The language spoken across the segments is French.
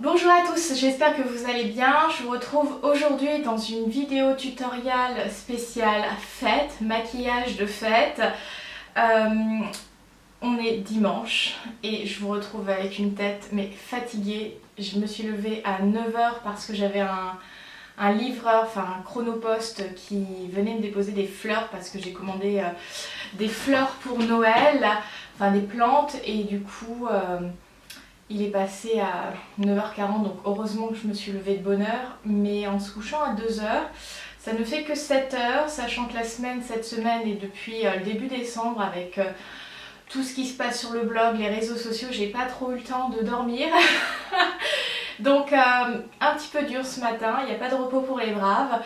Bonjour à tous, j'espère que vous allez bien. Je vous retrouve aujourd'hui dans une vidéo tutoriel spéciale fête, maquillage de fête. On est dimanche et je vous retrouve avec une tête mais fatiguée. Je me suis levée à 9 h parce que j'avais un livreur, enfin un chronopost qui venait me déposer des fleurs parce que j'ai commandé des fleurs pour Noël, enfin des plantes, et du coup il est passé à 9 h 40, donc heureusement que je me suis levée de bonne heure, mais en se couchant à 2 h, ça ne fait que 7 h, sachant que cette semaine et depuis le début décembre avec tout ce qui se passe sur le blog, les réseaux sociaux, j'ai pas trop eu le temps de dormir. Donc un petit peu dur ce matin, il n'y a pas de repos pour les braves.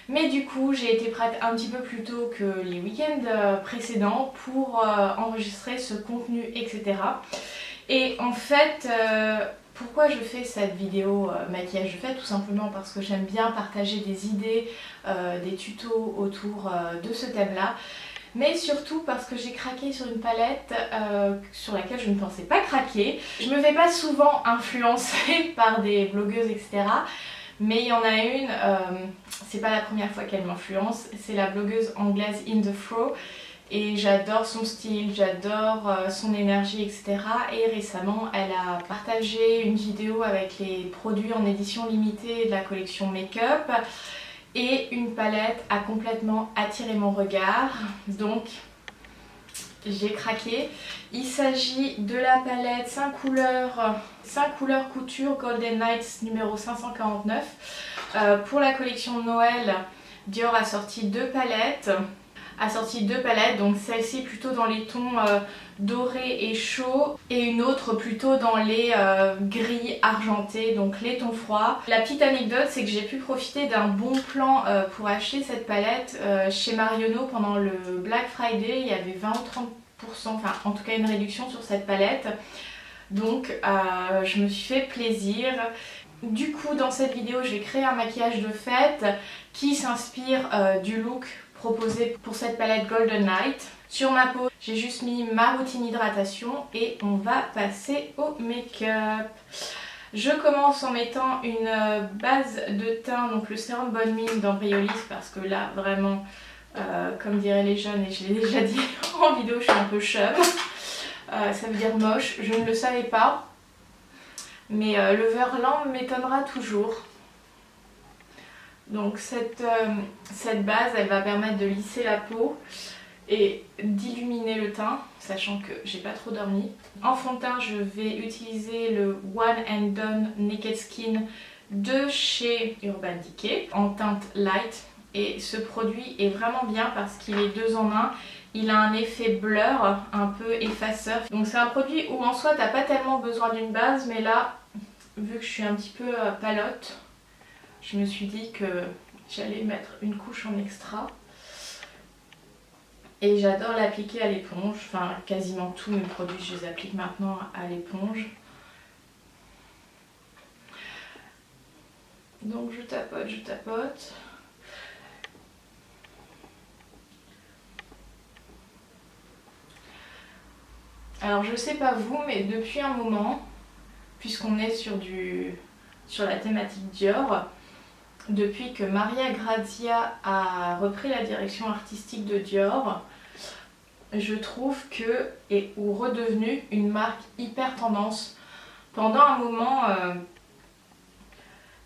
Mais du coup, j'ai été prête un petit peu plus tôt que les week-ends précédents pour enregistrer ce contenu, etc. Et en fait, pourquoi je fais cette vidéo maquillage de fête? Tout simplement parce que j'aime bien partager des idées, des tutos autour de ce thème-là. Mais surtout parce que j'ai craqué sur une palette sur laquelle je ne pensais pas craquer. Je me fais pas souvent influencer par des blogueuses, etc. Mais il y en a une, c'est pas la première fois qu'elle m'influence, c'est la blogueuse anglaise In The Fro. Et j'adore son style, j'adore son énergie, etc. Et récemment, elle a partagé une vidéo avec les produits en édition limitée de la collection Make-up. Et une palette a complètement attiré mon regard. Donc, j'ai craqué. Il s'agit de la palette 5 couleurs couture Golden Nights numéro 549. Pour la collection Noël, Dior a sorti deux palettes. Donc celle-ci plutôt dans les tons dorés et chauds, et une autre plutôt dans les gris argentés, donc les tons froids. La petite anecdote, c'est que j'ai pu profiter d'un bon plan pour acheter cette palette chez Marionneau pendant le Black Friday. Il y avait 20 ou 30%, enfin en tout cas une réduction sur cette palette. Donc je me suis fait plaisir. Du coup, dans cette vidéo, je vais créer un maquillage de fête qui s'inspire du look proposé pour cette palette Golden Night. Sur ma peau, j'ai juste mis ma routine hydratation et on va passer au make-up. Je commence en mettant une base de teint, donc le sérum Bonne Mine d'Embryolisse, parce que là, vraiment, comme diraient les jeunes, et je l'ai déjà dit en vidéo, je suis un peu chum. Ça veut dire moche, je ne le savais pas. Mais le verlan m'étonnera toujours. Donc cette base, elle va permettre de lisser la peau et d'illuminer le teint, sachant que j'ai pas trop dormi. En fond de teint, je vais utiliser le One and Done Naked Skin de chez Urban Decay en teinte light. Et ce produit est vraiment bien parce qu'il est 2 en 1. Il a un effet blur, un peu effaceur. Donc c'est un produit où en soi t'as pas tellement besoin d'une base, mais là, vu que je suis un petit peu palote, je me suis dit que j'allais mettre une couche en extra. Et j'adore l'appliquer à l'éponge. Enfin, quasiment tous mes produits, je les applique maintenant à l'éponge. Donc je tapote. Alors je sais pas vous, mais depuis un moment, puisqu'on est sur la thématique Dior, depuis que Maria Grazia a repris la direction artistique de Dior, je trouve que est redevenu une marque hyper tendance. Pendant un moment,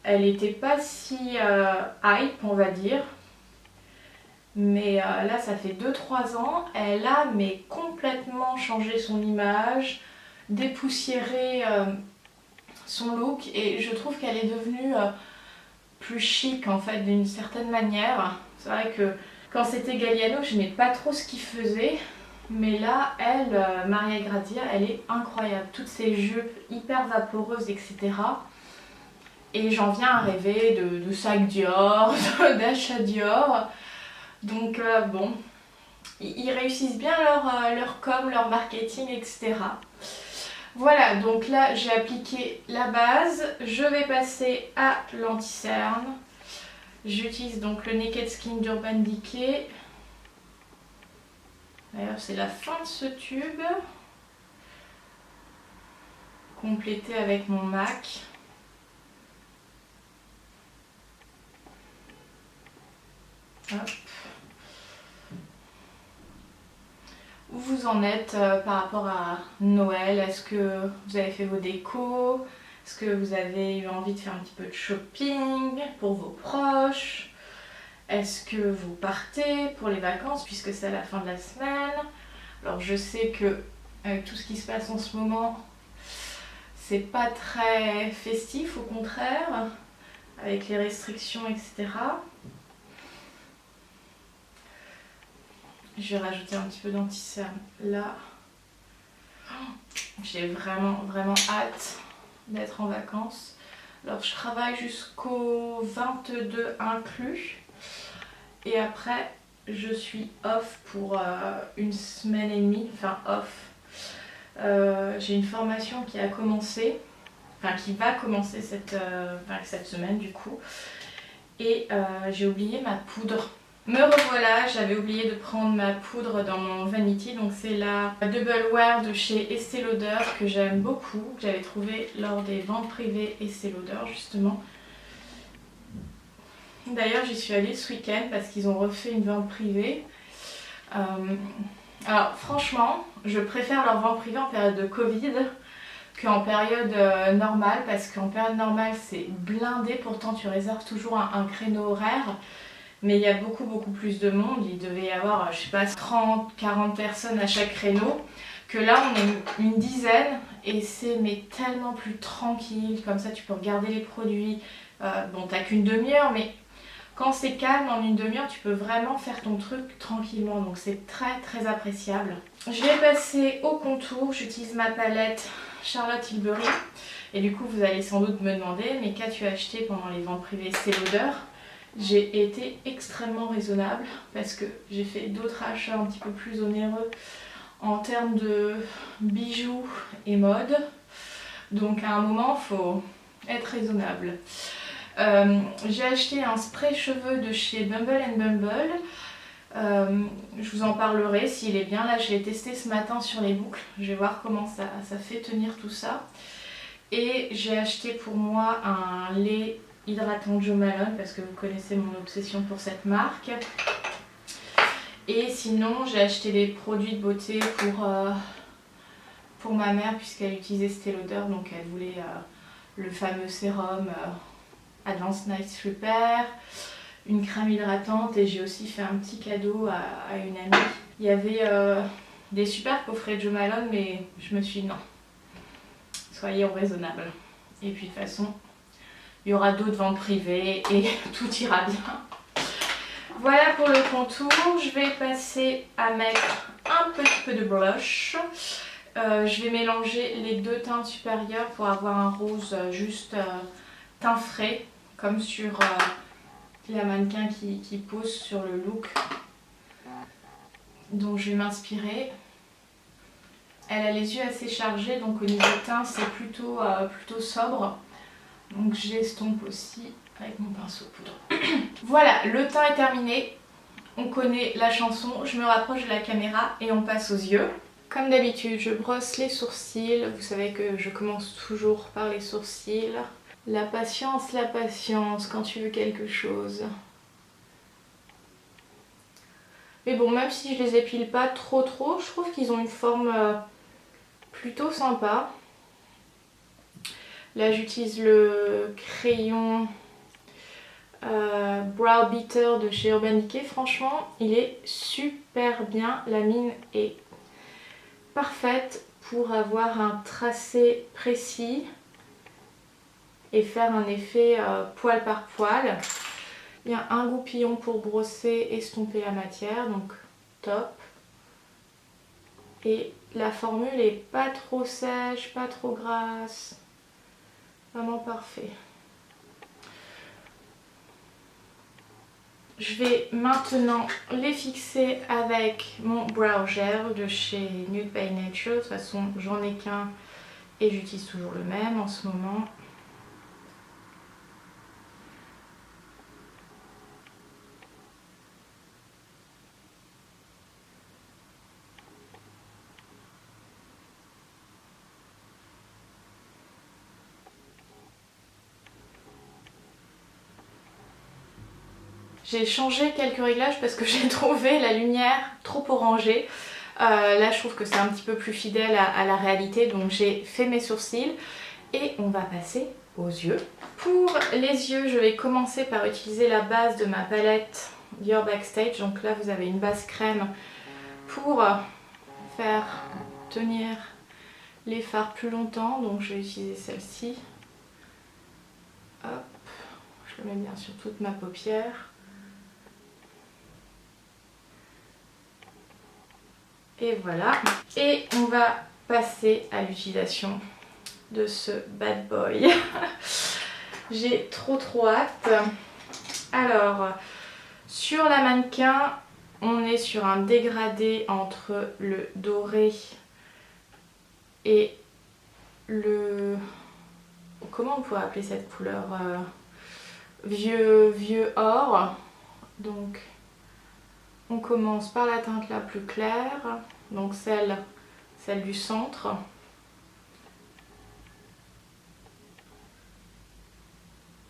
elle n'était pas si hype, on va dire. Mais là, ça fait 2-3 ans, elle a mais complètement changé son image, dépoussiéré son look, et je trouve qu'elle est devenue plus chic en fait d'une certaine manière. C'est vrai que quand c'était Galliano, je n'aimais pas trop ce qu'il faisait, mais là, elle, Maria Grazia, elle est incroyable. Toutes ces jupes hyper vaporeuses, etc. Et j'en viens à rêver de sacs Dior, d'achats Dior. Donc bon, ils réussissent bien leur com, leur marketing, etc. Voilà, donc là j'ai appliqué la base. Je vais passer à l'anti-cerne. J'utilise donc le Naked Skin d'Urban Decay. D'ailleurs c'est la fin de ce tube. Complété avec mon MAC. Hop. Où vous en êtes par rapport à Noël? Est-ce que vous avez fait vos décos? Est-ce que vous avez eu envie de faire un petit peu de shopping pour vos proches? Est-ce que vous partez pour les vacances puisque c'est à la fin de la semaine? Alors je sais que avec tout ce qui se passe en ce moment, c'est pas très festif, au contraire, avec les restrictions, etc. Je vais rajouter un petit peu d'anti-cerne là. J'ai vraiment hâte d'être en vacances. Alors je travaille jusqu'au 22 inclus. Et après, je suis off pour une semaine et demie. Enfin off. J'ai une formation qui a commencé. Enfin qui va commencer cette semaine du coup. Et j'ai oublié ma poudre. Me revoilà, j'avais oublié de prendre ma poudre dans mon Vanity, donc c'est la Double Wear de chez Estée Lauder que j'aime beaucoup, que j'avais trouvé lors des ventes privées Estée Lauder justement. D'ailleurs j'y suis allée ce week-end parce qu'ils ont refait une vente privée. Alors franchement, je préfère leur vente privée en période de Covid qu'en période normale, parce qu'en période normale c'est blindé, pourtant tu réserves toujours un créneau horaire. Mais il y a beaucoup plus de monde, il devait y avoir, je sais pas, 30-40 personnes à chaque créneau, que là on est une dizaine et c'est mais tellement plus tranquille, comme ça tu peux regarder les produits, bon t'as qu'une demi-heure, mais quand c'est calme en une demi-heure tu peux vraiment faire ton truc tranquillement, donc c'est très appréciable. Je vais passer au contour, j'utilise ma palette Charlotte Tilbury et du coup vous allez sans doute me demander, mais qu'as-tu acheté pendant les ventes privées Estée Lauder? J'ai été extrêmement raisonnable parce que j'ai fait d'autres achats un petit peu plus onéreux en termes de bijoux et mode. Donc à un moment, il faut être raisonnable. J'ai acheté un spray cheveux de chez Bumble Bumble. Je vous en parlerai s'il est bien. Là, je l'ai testé ce matin sur les boucles. Je vais voir comment ça fait tenir tout ça. Et j'ai acheté pour moi un lait hydratant Jo Malone parce que vous connaissez mon obsession pour cette marque. Et sinon j'ai acheté des produits de beauté pour ma mère puisqu'elle utilise Estée Lauder, donc elle voulait le fameux sérum Advanced Night Repair, une crème hydratante, et j'ai aussi fait un petit cadeau à une amie. Il y avait des super coffrets de Jo Malone, mais je me suis dit non, soyez raisonnables. Et puis de toute façon il y aura d'autres ventes privées et tout ira bien. Voilà pour le contour. Je vais passer à mettre un petit peu de blush. Je vais mélanger les deux teintes supérieures pour avoir un rose juste teint frais, comme sur la mannequin qui pose sur le look. Donc je vais m'inspirer. Elle a les yeux assez chargés, donc au niveau teint c'est plutôt sobre. Donc j'estompe aussi avec mon pinceau poudre. Voilà, le teint est terminé. On connaît la chanson. Je me rapproche de la caméra et on passe aux yeux. Comme d'habitude, je brosse les sourcils. Vous savez que je commence toujours par les sourcils. La patience quand tu veux quelque chose. Mais bon, même si je les épile pas trop, je trouve qu'ils ont une forme plutôt sympa. Là j'utilise le crayon Brow Beater de chez Urban Decay. Franchement il est super bien, la mine est parfaite pour avoir un tracé précis et faire un effet poil par poil. Il y a un goupillon pour brosser, estomper la matière, donc top. Et la formule est pas trop sèche, pas trop grasse. Vraiment parfait. Je vais maintenant les fixer avec mon brow gel de chez Nude by Nature. De toute façon, j'en ai qu'un et j'utilise toujours le même en ce moment. J'ai changé quelques réglages parce que j'ai trouvé la lumière trop orangée. Là je trouve que c'est un petit peu plus fidèle à la réalité, donc j'ai fait mes sourcils et on va passer aux yeux. Pour les yeux, je vais commencer par utiliser la base de ma palette Dior Backstage. Donc là vous avez une base crème pour faire tenir les fards plus longtemps, donc je vais utiliser celle-ci. Hop, je le mets bien sur toute ma paupière. Et voilà. Et on va passer à l'utilisation de ce bad boy. J'ai trop hâte. Alors, sur la mannequin, on est sur un dégradé entre le doré et le... Comment on pourrait appeler cette couleur vieux or. Donc, on commence par la teinte la plus claire, donc celle du centre.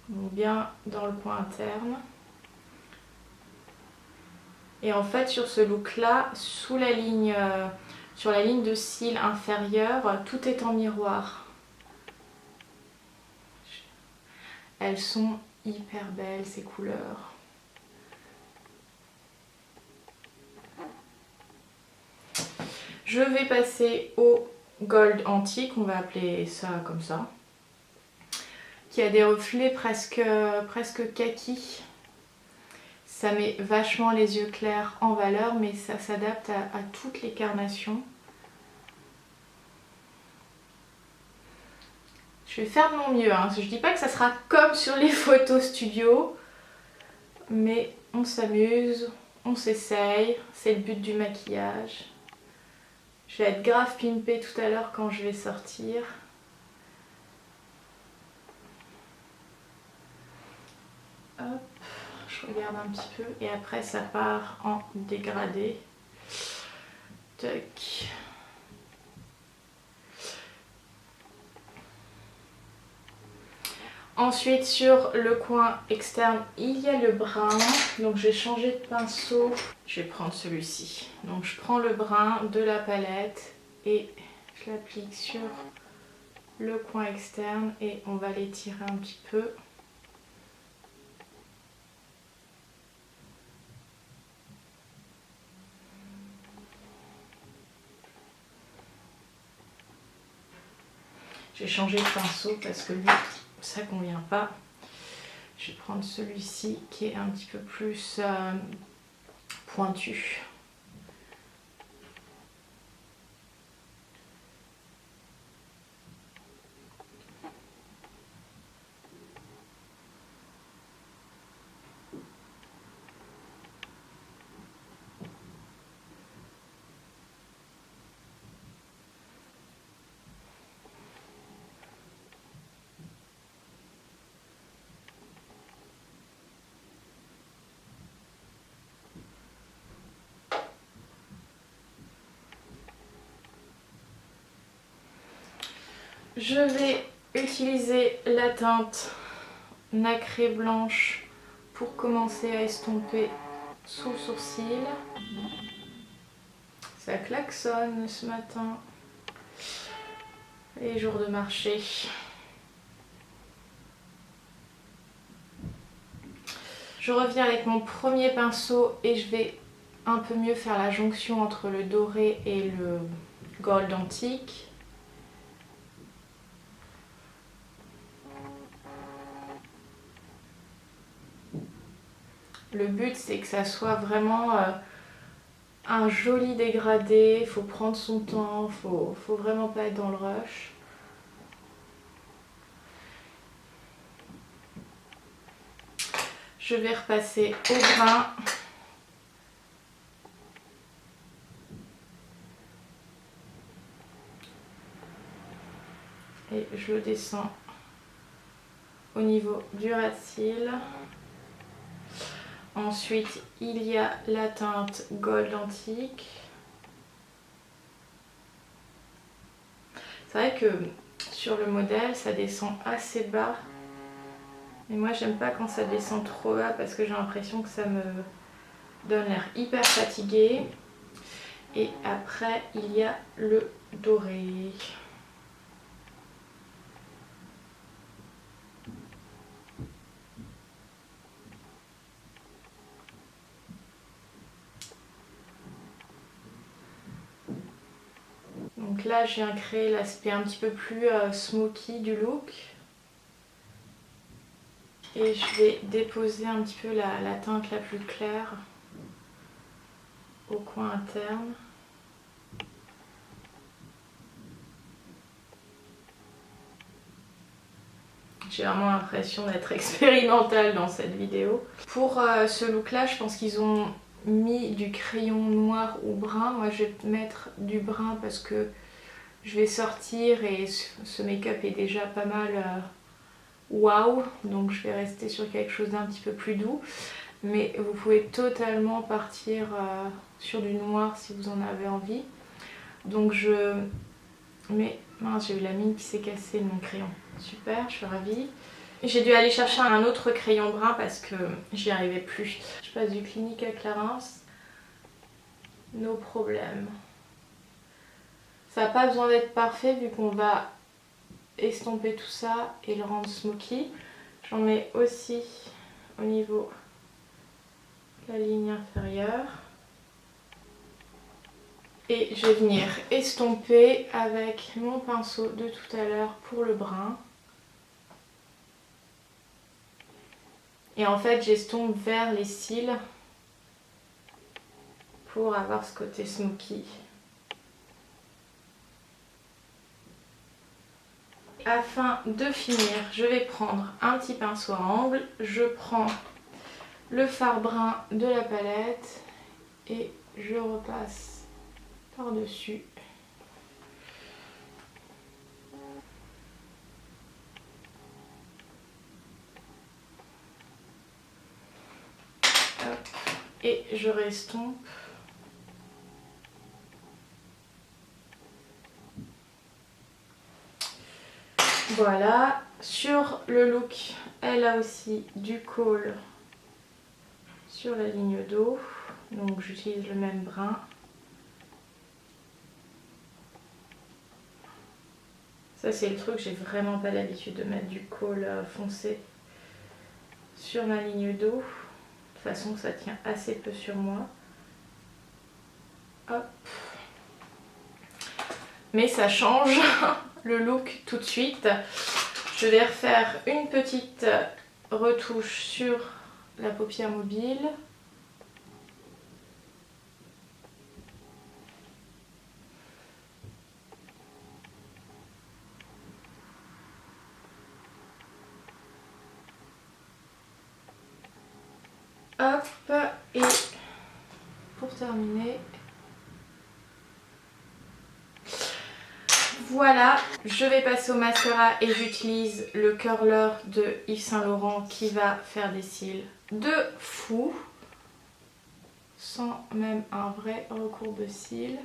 Donc bien dans le coin interne. Et en fait sur ce look là, sous la ligne, sur la ligne de cils inférieure, tout est en miroir. Elles sont hyper belles ces couleurs. Je vais passer au gold antique, on va appeler ça comme ça, qui a des reflets presque kaki. Ça met vachement les yeux clairs en valeur, mais ça s'adapte à toutes les carnations. Je vais faire de mon mieux, hein. Je dis pas que ça sera comme sur les photos studio, mais on s'amuse, on s'essaye, c'est le but du maquillage. Je vais être grave pimpée tout à l'heure quand je vais sortir. Hop, je regarde un petit peu et après ça part en dégradé. Tac. Ensuite sur le coin externe il y a le brun, donc j'ai changé de pinceau, je vais prendre celui-ci. Donc je prends le brun de la palette et je l'applique sur le coin externe et on va l'étirer un petit peu. J'ai changé de pinceau parce que lui ça convient pas. Je vais prendre celui-ci qui est un petit peu plus pointu. Je vais utiliser la teinte nacrée blanche pour commencer à estomper sous le sourcil. Ça klaxonne ce matin. Les jours de marché. Je reviens avec mon premier pinceau et je vais un peu mieux faire la jonction entre le doré et le gold antique. Le but c'est que ça soit vraiment un joli dégradé, il faut prendre son temps, faut vraiment pas être dans le rush. Je vais repasser au brun. Et je le descends au niveau du ras de cils. Ensuite, il y a la teinte gold antique. C'est vrai que sur le modèle, ça descend assez bas. Et moi j'aime pas quand ça descend trop bas parce que j'ai l'impression que ça me donne l'air hyper fatigué. Et après il y a le doré. Donc là je viens créer l'aspect un petit peu plus smoky du look. Et je vais déposer un petit peu la teinte la plus claire au coin interne. J'ai vraiment l'impression d'être expérimentale dans cette vidéo. Pour ce look là, je pense qu'ils ont mis du crayon noir ou brun. Moi je vais mettre du brun parce que je vais sortir et ce make-up est déjà pas mal waouh. Donc je vais rester sur quelque chose d'un petit peu plus doux. Mais vous pouvez totalement partir sur du noir si vous en avez envie. Donc je mets... Mince, j'ai eu la mine qui s'est cassée de mon crayon. Super, je suis ravie. J'ai dû aller chercher un autre crayon brun parce que j'y arrivais plus. Je passe du Clinique à Clarins. No problème. Ça n'a pas besoin d'être parfait vu qu'on va estomper tout ça et le rendre smoky. J'en mets aussi au niveau de la ligne inférieure. Et je vais venir estomper avec mon pinceau de tout à l'heure pour le brun. Et en fait j'estompe vers les cils pour avoir ce côté smoky. Afin de finir, je vais prendre un petit pinceau à angle. Je prends le fard brun de la palette et je repasse par-dessus. Et je restompe. Voilà. Sur le look, elle a aussi du col sur la ligne d'eau. Donc j'utilise le même brun. Ça c'est le truc, j'ai vraiment pas l'habitude de mettre du col foncé sur ma ligne d'eau. De toute façon ça tient assez peu sur moi. Hop. Mais ça change le look tout de suite. Je vais refaire une petite retouche sur la paupière mobile. Hop, et pour terminer, voilà, je vais passer au mascara et j'utilise le curler de Yves Saint Laurent qui va faire des cils de fou, sans même un vrai recours de cils.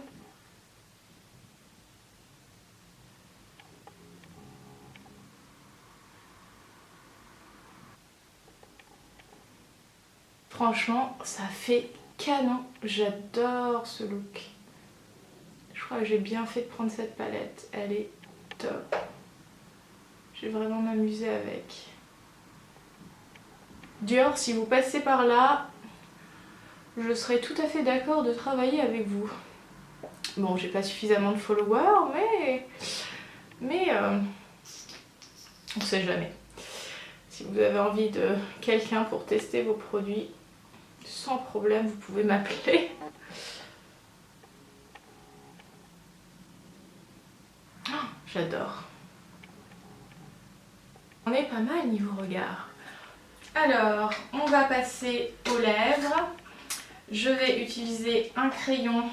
Franchement, ça fait canon, j'adore ce look. Je crois que j'ai bien fait de prendre cette palette, elle est top. Je vais vraiment m'amuser avec. Dior, si vous passez par là, je serais tout à fait d'accord de travailler avec vous. Bon, j'ai pas suffisamment de followers, mais on sait jamais. Si vous avez envie de quelqu'un pour tester vos produits, sans problème, vous pouvez m'appeler. Oh, j'adore. On est pas mal niveau regard. Alors, on va passer aux lèvres. Je vais utiliser un crayon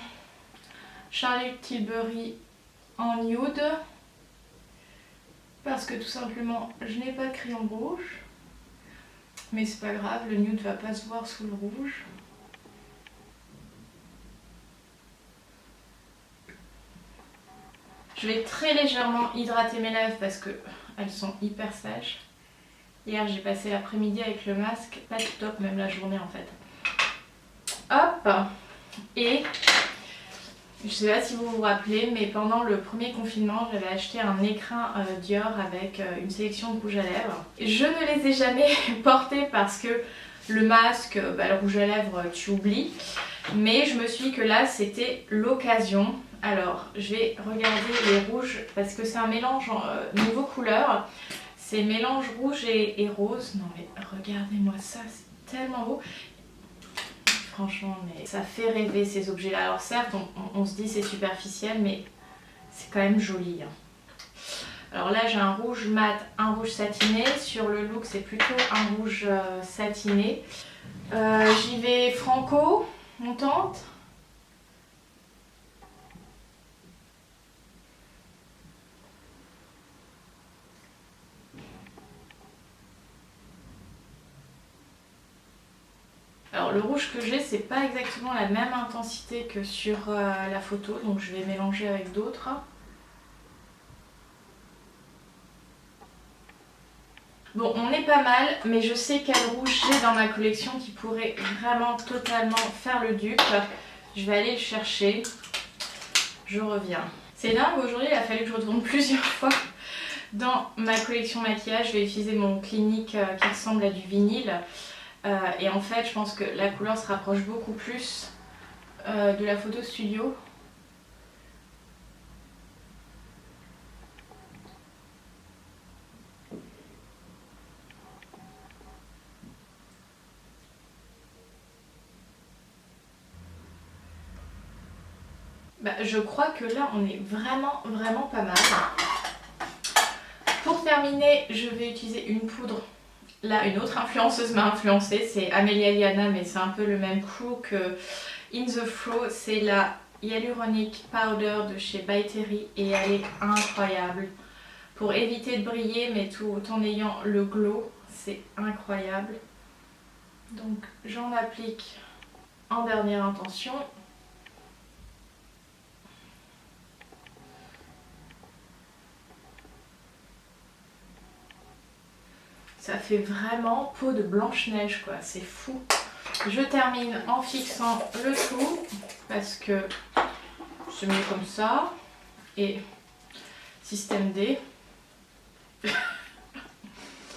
Charlotte Tilbury en nude. Parce que tout simplement, je n'ai pas de crayon rouge. Mais c'est pas grave, le nude va pas se voir sous le rouge. Je vais très légèrement hydrater mes lèvres parce que elles sont hyper sèches. Hier j'ai passé l'après-midi avec le masque, pas du top, même la journée en fait. Hop. Et je sais pas si vous vous rappelez, mais pendant le premier confinement, j'avais acheté un écrin Dior avec une sélection de rouges à lèvres. Je ne les ai jamais portés parce que le masque, le rouge à lèvres, tu oublies. Mais je me suis dit que là, c'était l'occasion. Alors, je vais regarder les rouges parce que c'est un mélange niveau couleur. C'est mélange rouge et rose. Non mais regardez-moi ça, c'est tellement beau. Franchement, mais ça fait rêver ces objets-là. Alors certes, on se dit c'est superficiel, mais c'est quand même joli. Alors là, j'ai un rouge mat, un rouge satiné. Sur le look, c'est plutôt un rouge satiné. J'y vais franco, on tente. Alors le rouge que j'ai, c'est pas exactement la même intensité que sur la photo, donc je vais mélanger avec d'autres. Bon, on est pas mal, mais je sais quel rouge j'ai dans ma collection qui pourrait vraiment totalement faire le dupe. Je vais aller le chercher. Je reviens. C'est dingue, aujourd'hui il a fallu que je retourne plusieurs fois dans ma collection maquillage. Je vais utiliser mon Clinique qui ressemble à du vinyle. Et en fait, je pense que la couleur se rapproche beaucoup plus de la photo studio. Je crois que là, on est vraiment pas mal. Pour terminer, je vais utiliser une poudre. Là, une autre influenceuse m'a influencée, c'est Amelia Liana, mais c'est un peu le même crew que In The Flow. C'est la Hyaluronic Powder de chez By Terry et elle est incroyable. Pour éviter de briller, mais tout en ayant le glow, c'est incroyable. Donc j'en applique en dernière intention. Ça fait vraiment peau de Blanche-Neige quoi, c'est fou. Je termine en fixant le tout parce que c'est mieux comme ça. Et système D.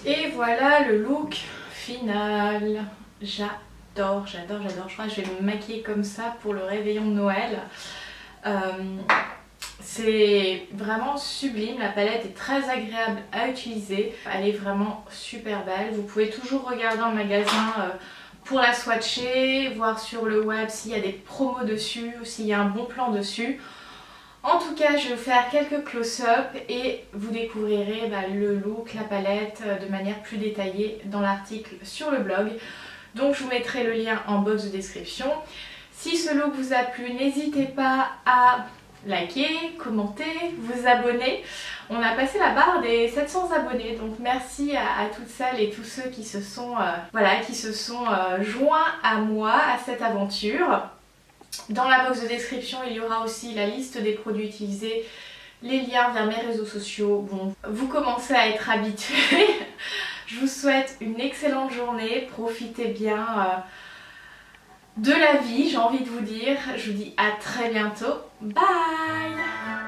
Et voilà le look final. J'adore. Je crois que je vais me maquiller comme ça pour le réveillon de Noël. C'est vraiment sublime, la palette est très agréable à utiliser, elle est vraiment super belle. Vous pouvez toujours regarder en magasin pour la swatcher, voir sur le web s'il y a des promos dessus ou s'il y a un bon plan dessus. En tout cas, je vais vous faire quelques close-up et vous découvrirez le look, la palette de manière plus détaillée dans l'article sur le blog. Donc je vous mettrai le lien en box de description. Si ce look vous a plu, n'hésitez pas à liker, commenter, vous abonner. On a passé la barre des 700 abonnés, donc merci à toutes celles et tous ceux qui se sont, joints à moi, à cette aventure. Dans la box de description, il y aura aussi la liste des produits utilisés, les liens vers mes réseaux sociaux. Bon, vous commencez à être habitués. Je vous souhaite une excellente journée, profitez bien de la vie, j'ai envie de vous dire. Je vous dis à très bientôt. Bye!